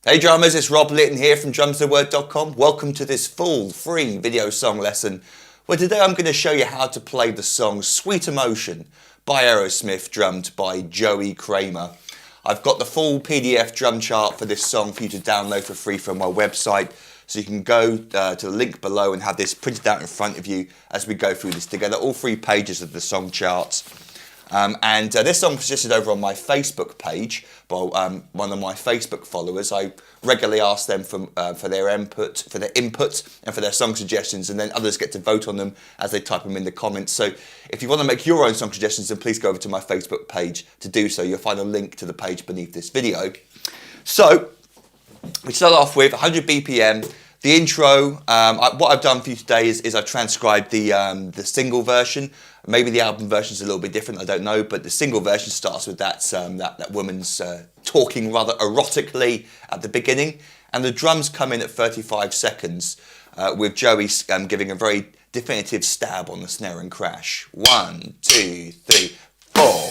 Hey drummers, it's Rob Litton here from drumstheword.com. Welcome to this full free video song lesson where today I'm going to show you how to play the song Sweet Emotion by Aerosmith, drummed by Joey Kramer. I've got the full PDF drum chart for this song for you to download for free from my website, so you can go to the link below and have this printed out in front of you as we go through this together, all 3 pages of the song charts. This song was suggested over on my Facebook page by one of my Facebook followers. I regularly ask them for their input, and for their song suggestions, and then others get to vote on them as they type them in the comments. So if you want to make your own song suggestions, then please go over to my Facebook page to do so. You'll find a link to the page beneath this video. So we start off with 100 BPM. The intro, what I've done for you today is I've transcribed the single version. Maybe the album version is a little bit different, I don't know, but the single version starts with that woman's talking rather erotically at the beginning, and the drums come in at 35 seconds with Joey giving a very definitive stab on the snare and crash. 1, 2, 3, 4,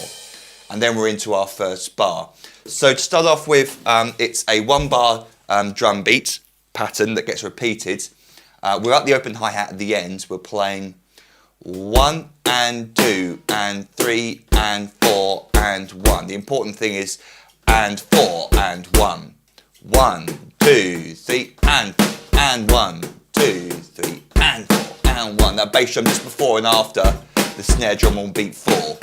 and then we're into our first bar. So to start off with, it's a 1-bar drum beat pattern that gets repeated. We're at the open hi-hat at the end. We're playing 1 and 2 and 3 and 4 and 1. The important thing is and 4 and 1. 1, 2, 3 and 1, 2, 3 and 4 and 1. That bass drum just before and after the snare drum on beat 4.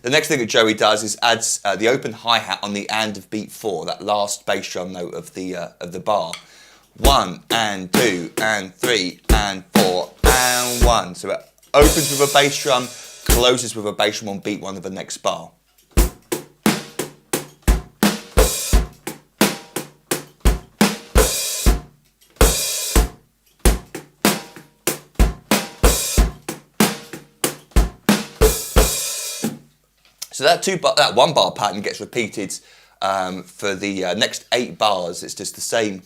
The next thing that Joey does is adds the open hi-hat on the and of beat 4, that last bass drum note of the bar. 1 and 2 and 3 and 4 and 1. So it opens with a bass drum, closes with a bass drum on beat 1 of the next bar. So that 1-bar pattern gets repeated for the next 8 bars. It's just the same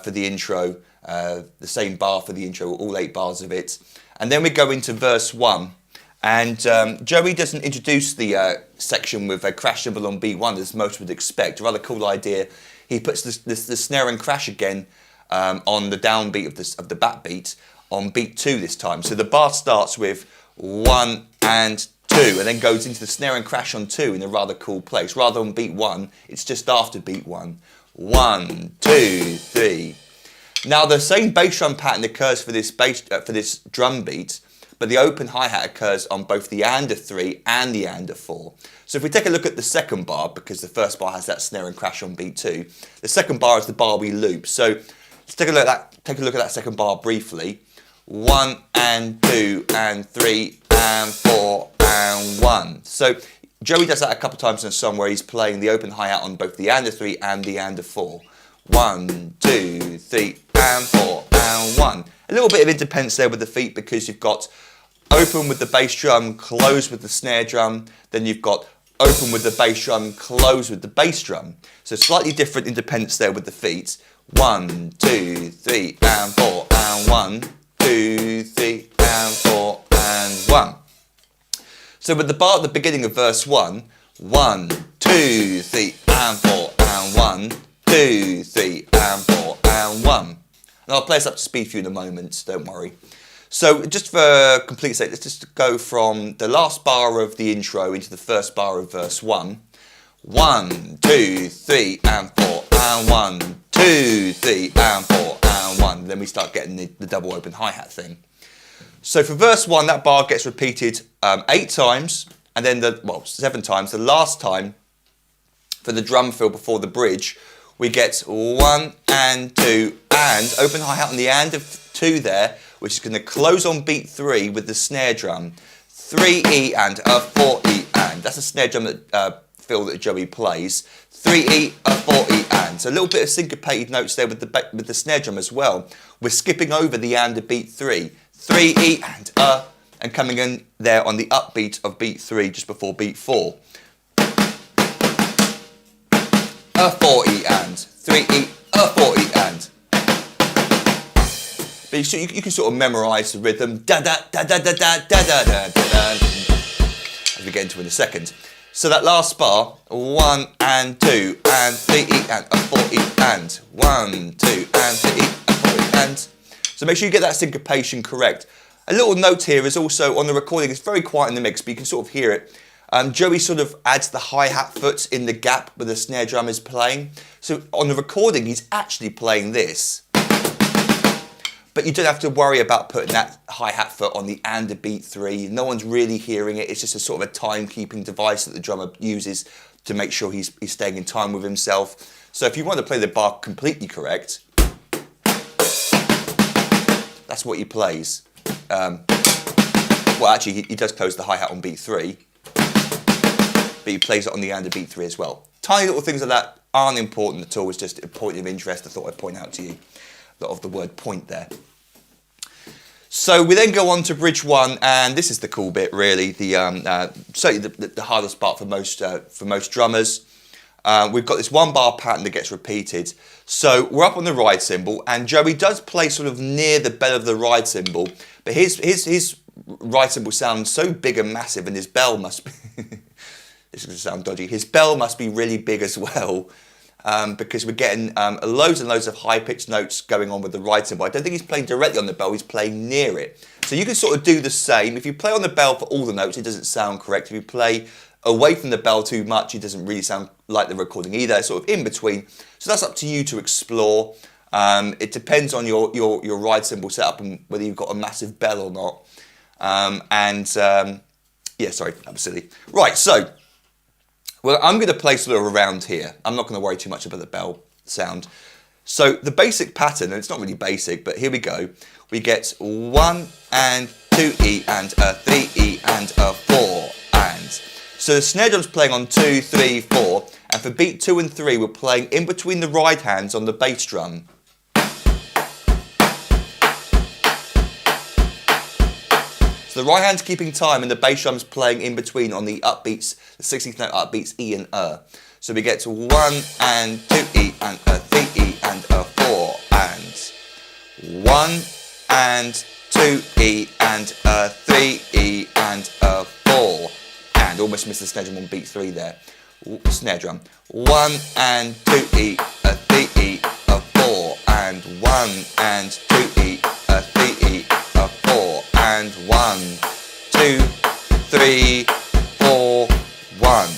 for the intro, the same bar for the intro, all 8 bars of it. And then we go into verse 1. And Joey doesn't introduce the section with a crash cymbal on beat 1 as most would expect. A rather cool idea. He puts the snare and crash again on the downbeat of the backbeat on beat 2 this time. So the bar starts with 1 and 2 and then goes into the snare and crash on 2 in a rather cool place. Rather than beat 1, it's just after beat 1. 1, 2, 3. Now the same bass drum pattern occurs for this drum beat, but the open hi-hat occurs on both the and of 3 and the and of 4. So if we take a look at the second bar, because the first bar has that snare and crash on beat 2, the second bar is the bar we loop. So let's take a look at that second bar briefly. 1 and 2 and 3 and 4 and 1. So Joey does that a couple of times in a song where he's playing the open hi-hat on both the and of 3 and the and of 4. 1, 2, 3 and 4 and 1. A little bit of independence there with the feet, because you've got open with the bass drum, close with the snare drum, then you've got open with the bass drum, close with the bass drum. So slightly different independence there with the feet. 1, 2, 3 and 4 and 1, 2, 3 and 4 and 1. So with the bar at the beginning of verse 1, 1, 2, 3 and 4 and 1, 2, 3 and 4 and 1. And I'll play this up to speed for you in a moment, don't worry. So just for complete sake, let's just go from the last bar of the intro into the first bar of verse 1. 1, 2, 3 and 4 and 1, 2, 3 and 4 and 1. Then we start getting the double open hi-hat thing. So for verse 1, that bar gets repeated 8 times, and then 7 times. The last time, for the drum fill before the bridge, we get 1 and 2 and open hi-hat on the and of 2 there, which is going to close on beat 3 with the snare drum. 3E and a 4E and. That's a snare drum fill that Joey plays. 3E, a 4E and. So a little bit of syncopated notes there with the snare drum as well. We're skipping over the and of beat 3. 3E and coming in there on the upbeat of beat 3 just before beat 4. A 4E and. 3E, a 4E and. But you can sort of memorise the rhythm. Da da da da da da da da da da. As we get into in a second. So that last bar, 1 and 2 and 3 and a 4 and 1, 2 and 3 and 4 and. So make sure you get that syncopation correct. A little note here is also on the recording, it's very quiet in the mix, but you can sort of hear it. Joey sort of adds the hi-hat foot in the gap where the snare drum is playing. So on the recording, he's actually playing this. But you don't have to worry about putting that hi-hat foot on the and a beat 3. No one's really hearing it. It's just a sort of a timekeeping device that the drummer uses to make sure he's staying in time with himself. So if you want to play the bar completely correct, that's what he plays. Well, actually, he does close the hi-hat on beat 3, but he plays it on the and a beat 3 as well. Tiny little things like that aren't important at all. It's just a point of interest I thought I'd point out to you. Of the word point there. So we then go on to bridge 1, and this is the cool bit really, certainly the hardest part for most drummers. We've got this 1 bar pattern that gets repeated. So we're up on the ride cymbal, and Joey does play sort of near the bell of the ride cymbal, but his ride cymbal sounds so big and massive, and his bell must be this is going to sound dodgy, his bell must be really big as well. Because we're getting loads and loads of high-pitched notes going on with the ride cymbal. I don't think he's playing directly on the bell, he's playing near it. So you can sort of do the same. If you play on the bell for all the notes, it doesn't sound correct. If you play away from the bell too much, it doesn't really sound like the recording either. It's sort of in between. So that's up to you to explore. It depends on your ride cymbal setup and whether you've got a massive bell or not. Yeah, sorry, that was silly. Right, so well, I'm going to play sort of around here. I'm not going to worry too much about the bell sound. So the basic pattern, and it's not really basic, but here we go. We get 1 and 2 E and a 3 E and a 4 and. So the snare drum's playing on 2, 3, 4, and for beat 2 and 3, we're playing in between the right hands on the bass drum. So the right hand's keeping time and the bass drum's playing in between on the upbeats, the 16th note upbeats E and So we get to 1 and 2 E and a 3 E and a 4 and 1 and 2 E and a 3 E and a 4 and almost missed the snare drum on beat 3 there. Snare drum. 1 and 2 E, a 3 E, a 4 and 1 and 2 E, a 3 E, a 4 and 1, 2, 3, 4, 1.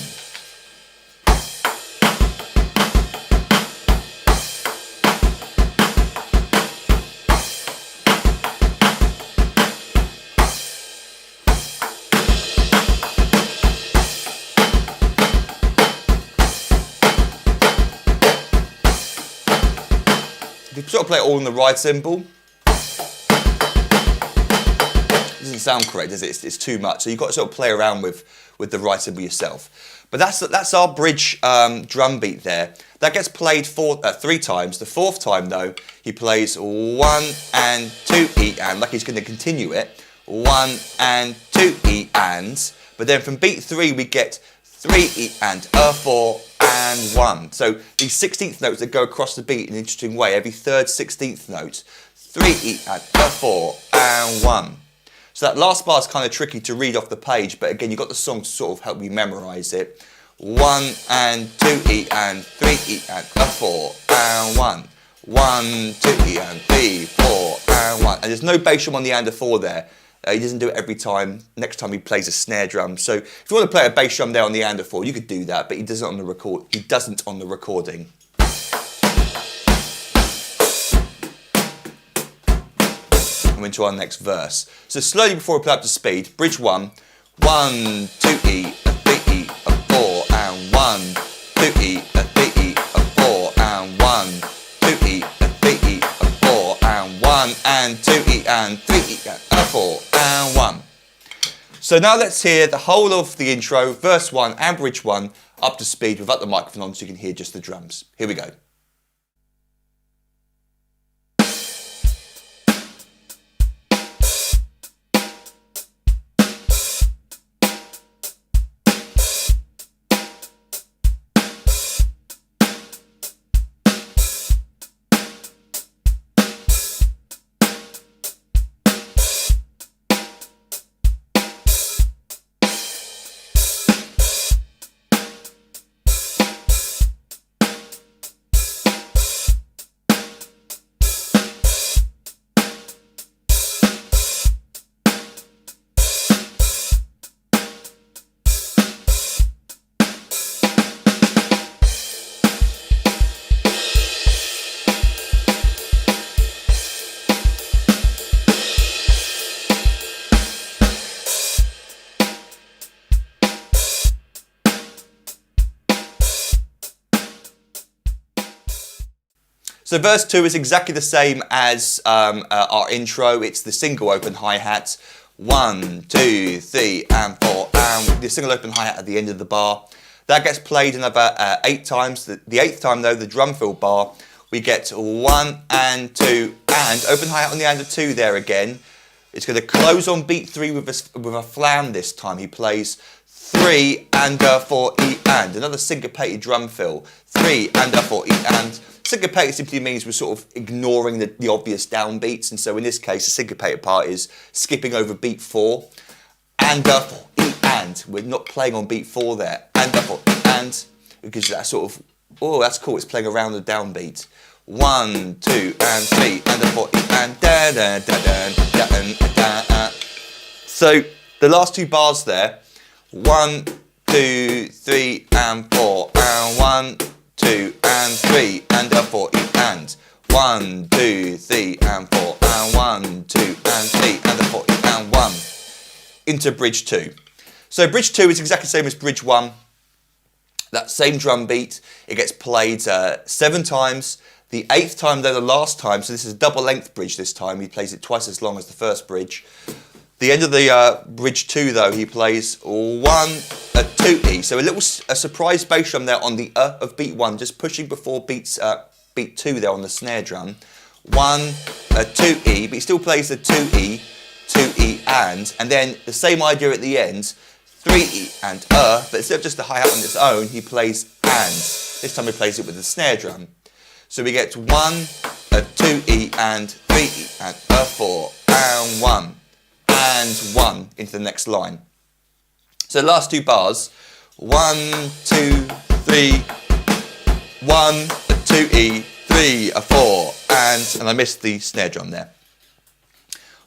If you sort of play it all on the ride cymbal, it doesn't sound correct, does it? It's too much. So you've got to sort of play around with the ride cymbal yourself. But that's our bridge drum beat there. That gets played 3 times. The 4th time though, he plays 1 and 2 E and, like he's going to continue it. 1 and 2 E and. But then from beat 3 we get 3 E and a 4 and 1. So these 16th notes that go across the beat in an interesting way. Every 3rd 16th note. 3 E and a 4 and 1. So that last bar is kind of tricky to read off the page, but again, you've got the song to sort of help you memorise it. 1 and 2 E and 3 E and a 4 and 1. 1, 2 E and 3, 4 and 1. And there's no bass drum on the and a 4 there. He doesn't do it every time. Next time he plays a snare drum. So if you want to play a bass drum there on the and a 4, you could do that, but he doesn't on the record. He doesn't on the recording. I'm into our next verse. So slowly before we play up to speed, bridge 1, 1, 2 E, a 3 E, a 4 and 1, 2 E, a 3 E, a 4 and 1, 2 E, a 3 E, a 4 and 1 and 2 E and 3 E and a 4 and 1. So now let's hear the whole of the intro, verse 1 and bridge 1 up to speed without the microphone on so you can hear just the drums. Here we go. So verse 2 is exactly the same as our intro. It's the single open hi-hat. 1, 2, 3, and 4, and the single open hi-hat at the end of the bar. That gets played another 8 times. The 8th time, though, the drum fill bar, we get 1 and 2, and open hi-hat on the end of 2 there again. It's going to close on beat 3 with a flam this time. He plays 3 and 4 E and. Another syncopated drum fill. 3 and 4 E and. Syncopated simply means we're sort of ignoring the obvious downbeats, and so in this case the syncopated part is skipping over beat 4 and 4 E and. We're not playing on beat 4 there. And 4 E and, because that sort of, oh, that's cool, it's playing around the downbeat. 1, 2 and 3 and 4 E and da da da da da da da. So the last 2 bars there, 1, 2, 3 and 4 and 1, 2 and 3 and 4 E and. 1, 2, 3 and 4 and 1, 2 and 3 and 4 E and 1 into bridge 2. So bridge 2 is exactly the same as bridge 1. That same drum beat. It gets played 7 times. The 8th time, though, the last time, so this is a double length bridge this time. He plays it twice as long as the first bridge. The end of the bridge 2, though, he plays 1, 2 E. So a surprise bass drum there on the of beat 1, just pushing before beat 2 there on the snare drum. 1, 2 E, but he still plays the 2 E, 2 E and then the same idea at the end, 3 E and but instead of just the hi-hat on its own, he plays and. This time he plays it with the snare drum. So we get 1, 2 E and 3 E and 4 and 1 and 1 into the next line. So the last 2 bars, 1, 2, 3, 1, 2 E, 3, 4 and I missed the snare drum there.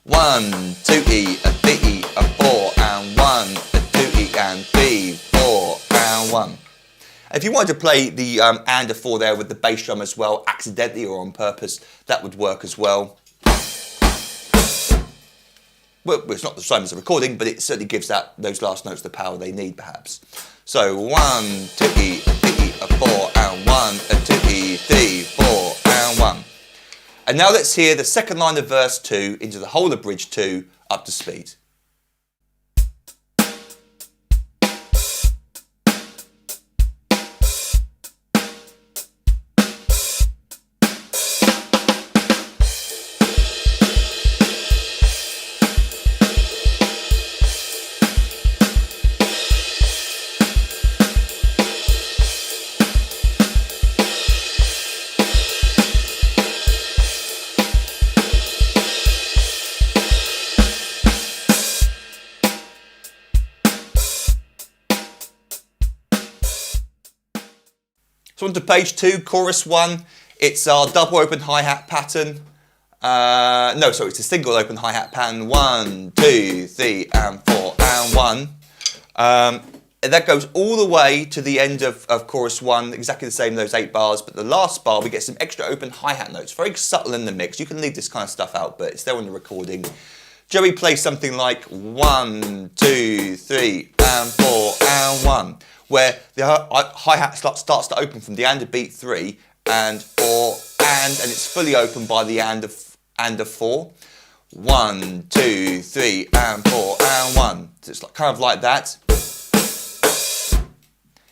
1, 2 E, 3 E, 4 and 1, 2 E and 3, 4 and 1. If you wanted to play the and 4 there with the bass drum as well, accidentally or on purpose, that would work as well. Well, it's not the same as a recording, but it certainly gives those last notes the power they need, perhaps. So 1, 2 E, 3 E, 4 and 1, 2 E, 3, 4 and 1. And now let's hear the second line of verse 2 into the whole of bridge 2 up to speed. So on to page 2, chorus 1. It's our double open hi-hat pattern. It's a single open hi-hat pattern. 1, 2, 3, and 4, and 1. And that goes all the way to the end of chorus 1, exactly the same, those 8 bars. But the last bar, we get some extra open hi-hat notes. Very subtle in the mix. You can leave this kind of stuff out, but it's there on the recording. Joey plays something like 1, 2, 3, and 4, and 1. Where the hi-hat starts to open from the and of beat 3 and 4 and it's fully open by the and of 4. 1, 2, 3 and 4 and 1. So it's kind of like that.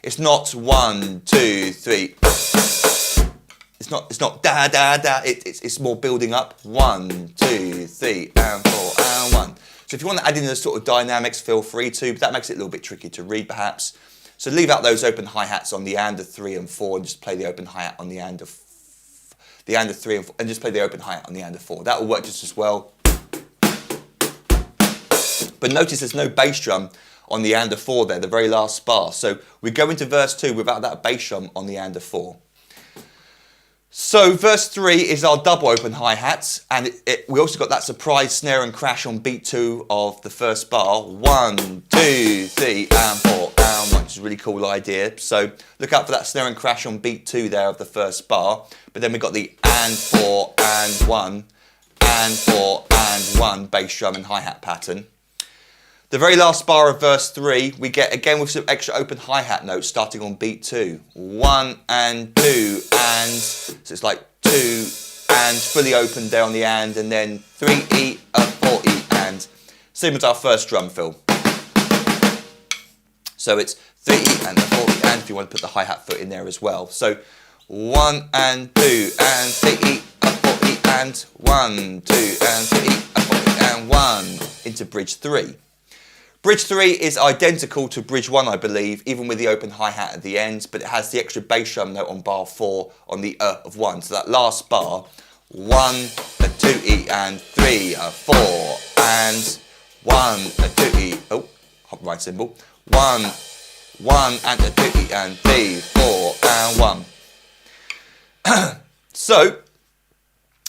It's not 1, 2, 3. It's not da da da. It's more building up. 1, 2, 3 and 4 and 1. So if you want to add in those sort of dynamics, feel free to, but that makes it a little bit tricky to read perhaps. So leave out those open hi-hats on the and of 3 and 4 and just play the open hi-hat on the and of 3 and 4 and just play the open hi-hat on the and of 4. That will work just as well. But notice there's no bass drum on the and of 4 there, the very last bar. So we go into verse 2 without that bass drum on the and of 4. So verse 3 is our double open hi-hats, and we also got that surprise snare and crash on beat 2 of the first bar. 1, 2, 3 and 4 and 1, which is a really cool idea. So look out for that snare and crash on beat 2 there of the first bar. But then we got the and 4 and 1 and 4 and 1 bass drum and hi-hat pattern. The very last bar of verse 3, we get again with some extra open hi-hat notes starting on beat 2. 1 and 2 and, so it's like 2 2, and fully open there on the and then 3E, a 4E, and same as our first drum fill. So it's 3E and a 4E, and if you want to put the hi-hat foot in there as well. So 1 and 2 and 3E, a 4E, and 1, 2 and 3E, a 4E, and 1 into bridge 3. Bridge 3 is identical to bridge 1, I believe, even with the open hi-hat at the end, but it has the extra bass drum note on bar 4 on the of 1. So that last bar, 1, a 2E, and 3, a 4, and 1, a 2E, oh, right cymbal, 1, 1, and a 2E, and 3, 4, and 1. So,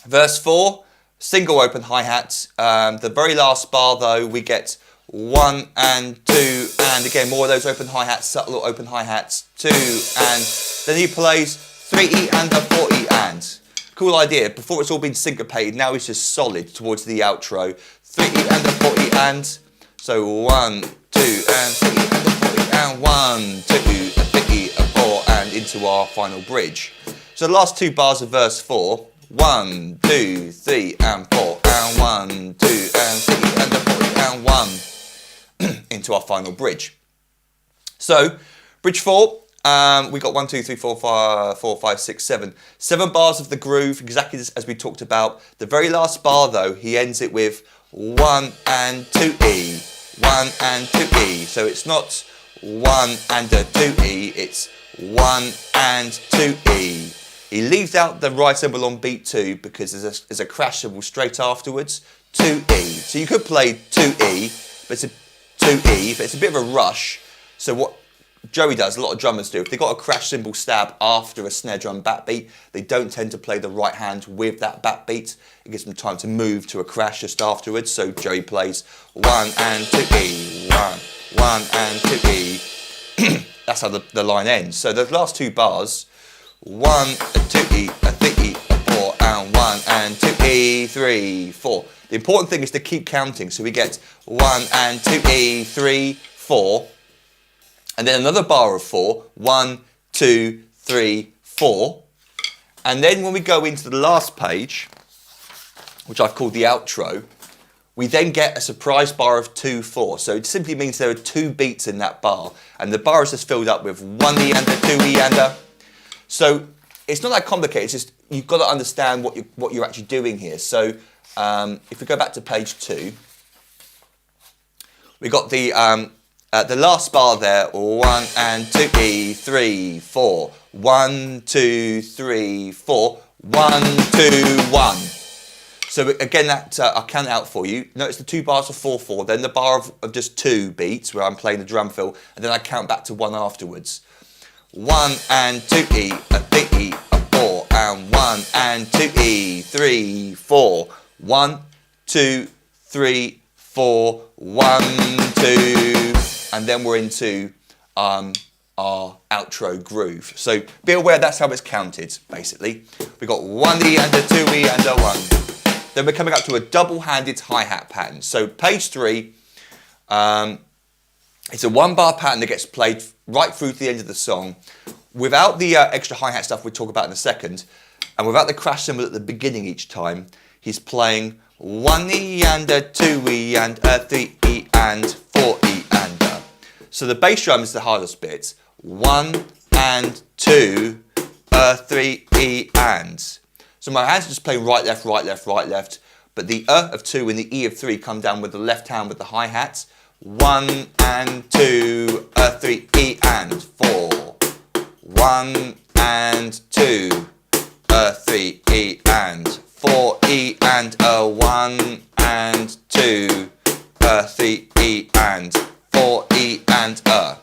verse 4, single open hi-hat. The very last bar, though, we get 1 and 2, and again, more of those open hi-hats, subtle open hi-hats, 2, and then he plays 3E and a 4E, and. Cool idea. Before it's all been syncopated, now it's just solid towards the outro. 3E and a 4E, and. So 1, 2, and 3E and a 4E, and 1, 2, a 3E, a 4, and into our final bridge. So the last two bars of verse 4, 1, 2, 3, and 4, and 1, 2, and 3, and a 4E, and 1. Into our final bridge. So, bridge 4, we got 1, 2, 3, 4, 5, 6, 7. 7 bars of the groove, exactly as we talked about. The very last bar, though, he ends it with 1 and 2E, 1 and 2E. So it's not 1 and a 2E, it's 1 and 2E. He leaves out the right cymbal on beat 2 because there's a crash cymbal straight afterwards, 2E. So you could play 2E, but it's a 2E, but it's a bit of a rush. So what Joey does, a lot of drummers do, if they've got a crash cymbal stab after a snare drum backbeat, they don't tend to play the right hand with that backbeat. It gives them time to move to a crash just afterwards. So Joey plays 1 and 2E, 1 and 2E. That's how the line ends. So the last two bars, 1, a 2E, a 3E, a 4, and 1 and 2E, 3, 4. The important thing is to keep counting. So we get 1 and 2E, 3, 4. And then another bar of 4. 1, 2, 3, 4. And then when we go into the last page, which I've called the outro, we then get a surprise bar of 2, 4. So it simply means there are 2 beats in that bar. And the bar is just filled up with 1E and a 2E and a. So it's not that complicated. It's just you've got to understand what you're actually doing here. So if we go back to page 2, we got the last bar there, 1 and 2E, 3, 4, 1, 2, 3, 4, 1, 2, 1. So again, that I'll count it out for you. Notice the 2 bars of 4, 4, then the bar of just 2 beats where I'm playing the drum fill, and then I count back to 1 afterwards. 1 and 2E, a 3E, a 4, and 1 and 2E, 3, 4, 1, 2, 3, 4, 1, 2, and then we're into our outro groove. So be aware that's how it's counted, basically. We've got 1E and a 2E and a 1. Then we're coming up to a double-handed hi-hat pattern. So page 3, it's a 1-bar pattern that gets played right through to the end of the song without the extra hi-hat stuff we'll talk about in a second, and without the crash cymbal at the beginning each time. He's playing 1E and a 2E and a 3E and 4E and a. So the bass drum is the hardest bit. 1 and 2, a 3E and. So my hands are just playing right, left, right, left, right, left. But the of 2 and the E of 3 come down with the left hand with the hi-hat. 1 and 2, a 3E and 4. 1 and 2, a 3E and 4E and a 1 and 2, a 3E and 4E and a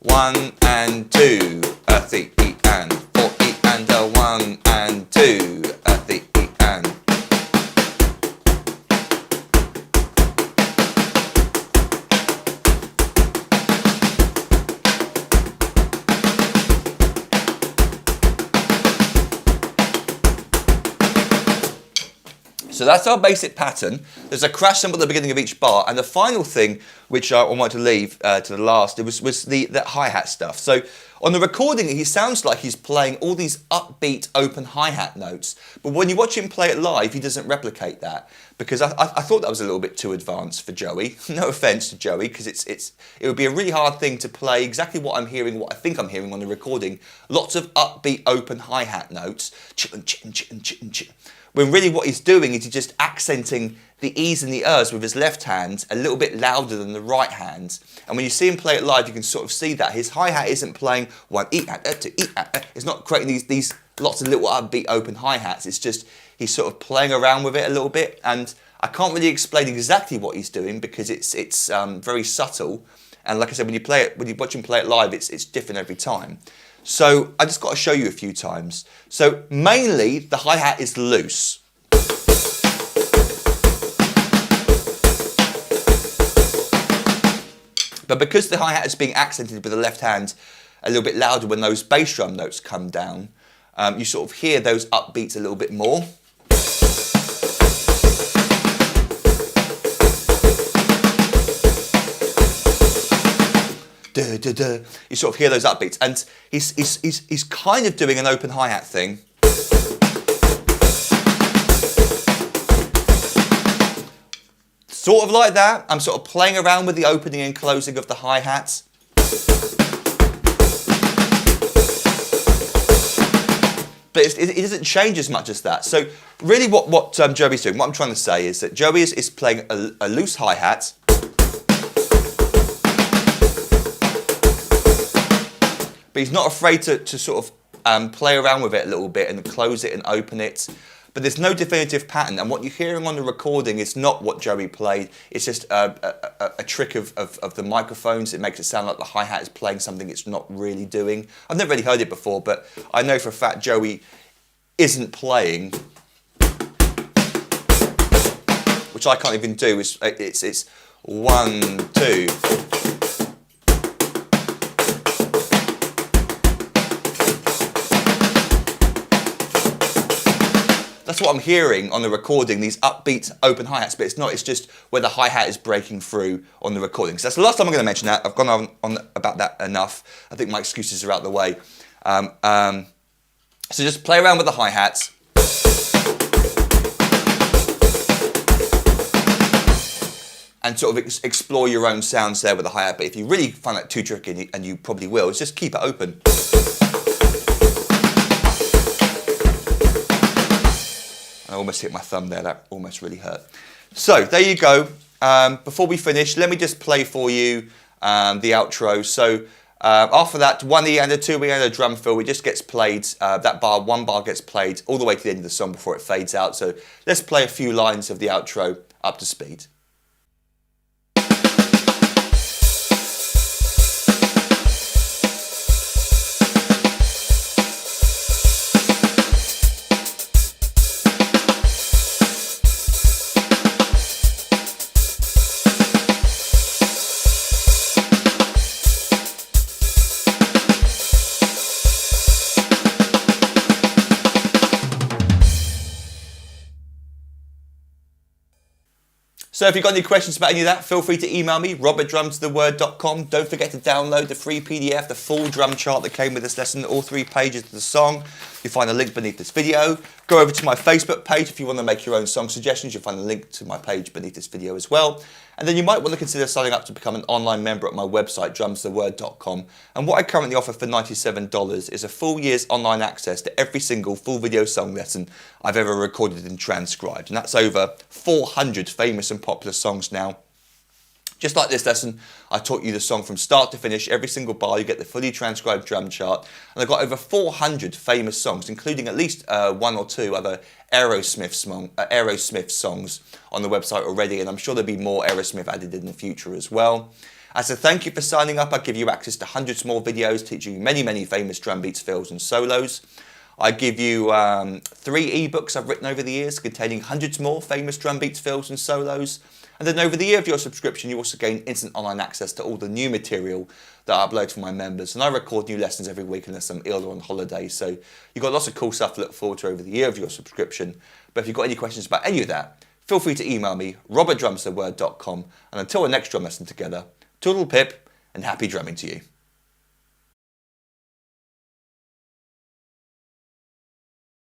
1 and 2, a 3E and 4E and a 1 and 2, a 3E and. So that's our basic pattern. There's a crash cymbal at the beginning of each bar, and the final thing which I wanted to leave to the last, was the hi-hat stuff. So on the recording, he sounds like he's playing all these upbeat open hi-hat notes, but when you watch him play it live, he doesn't replicate that, because I thought that was a little bit too advanced for Joey. No offence to Joey, because it would be a really hard thing to play exactly what I'm hearing, what I think I'm hearing on the recording. Lots of upbeat open hi-hat notes, chittin, chittin, chittin, chittin, chittin. When really what he's doing is he's just accenting the E's and the R's with his left hand a little bit louder than the right hand. And when you see him play it live, you can sort of see that his hi-hat isn't playing one E, two E, it's not creating these lots of little upbeat open hi-hats. It's just he's sort of playing around with it a little bit. And I can't really explain exactly what he's doing because it's very subtle. And like I said, when you watch him play it live, it's different every time. So I just got to show you a few times. So mainly the hi-hat is loose. But because the hi-hat is being accented with the left hand a little bit louder when those bass drum notes come down, you sort of hear those upbeats a little bit more. Duh, duh, duh. You sort of hear those upbeats, and he's kind of doing an open hi-hat thing. Sort of like that. I'm sort of playing around with the opening and closing of the hi-hats. But it doesn't change as much as that. So really what Joey's doing, what I'm trying to say is that Joey is playing a loose hi-hat. But he's not afraid to sort of play around with it a little bit and close it and open it. But there's no definitive pattern, and what you're hearing on the recording is not what Joey played. It's just a trick of the microphones. It makes it sound like the hi-hat is playing something it's not really doing. I've never really heard it before, but I know for a fact Joey isn't playing, which I can't even do. It's 1, 2. That's what I'm hearing on the recording, these upbeat open hi-hats, but it's not, it's just where the hi-hat is breaking through on the recording. So that's the last time I'm going to mention that. I've gone on about that enough. I think my excuses are out the way. So just play around with the hi-hats. And sort of explore your own sounds there with the hi-hat. But if you really find that too tricky, and you probably will, just keep it open. I almost hit my thumb there, that almost really hurt. So there you go. Before we finish, let me just play for you the outro. So after that, 1 E and a 2 E and a drum fill, it just gets played, that bar, 1 bar gets played all the way to the end of the song before it fades out. So let's play a few lines of the outro up to speed. So if you've got any questions about any of that, feel free to email me, rob@drumstheword.com. Don't forget to download the free PDF, the full drum chart that came with this lesson, all 3 pages of the song. You'll find a link beneath this video. Go over to my Facebook page if you want to make your own song suggestions. You'll find a link to my page beneath this video as well. And then you might want to consider signing up to become an online member at my website, drumstheword.com. And what I currently offer for $97 is a full year's online access to every single full video song lesson I've ever recorded and transcribed. And that's over 400 famous and popular songs now. Just like this lesson, I taught you the song from start to finish, every single bar. You get the fully transcribed drum chart. And I've got over 400 famous songs, including at least 1 or 2 other Aerosmith songs on the website already. And I'm sure there'll be more Aerosmith added in the future as well. As a thank you for signing up, I give you access to hundreds more videos teaching you many, many famous drum beats, fills and solos. I give you 3 ebooks I've written over the years containing hundreds more famous drum beats, fills and solos. And then over the year of your subscription, you also gain instant online access to all the new material that I upload for my members. And I record new lessons every week unless I'm ill or on holiday. So you've got lots of cool stuff to look forward to over the year of your subscription. But if you've got any questions about any of that, feel free to email me, rob@drumsaword.com, and until our next drum lesson together, toodle pip and happy drumming to you.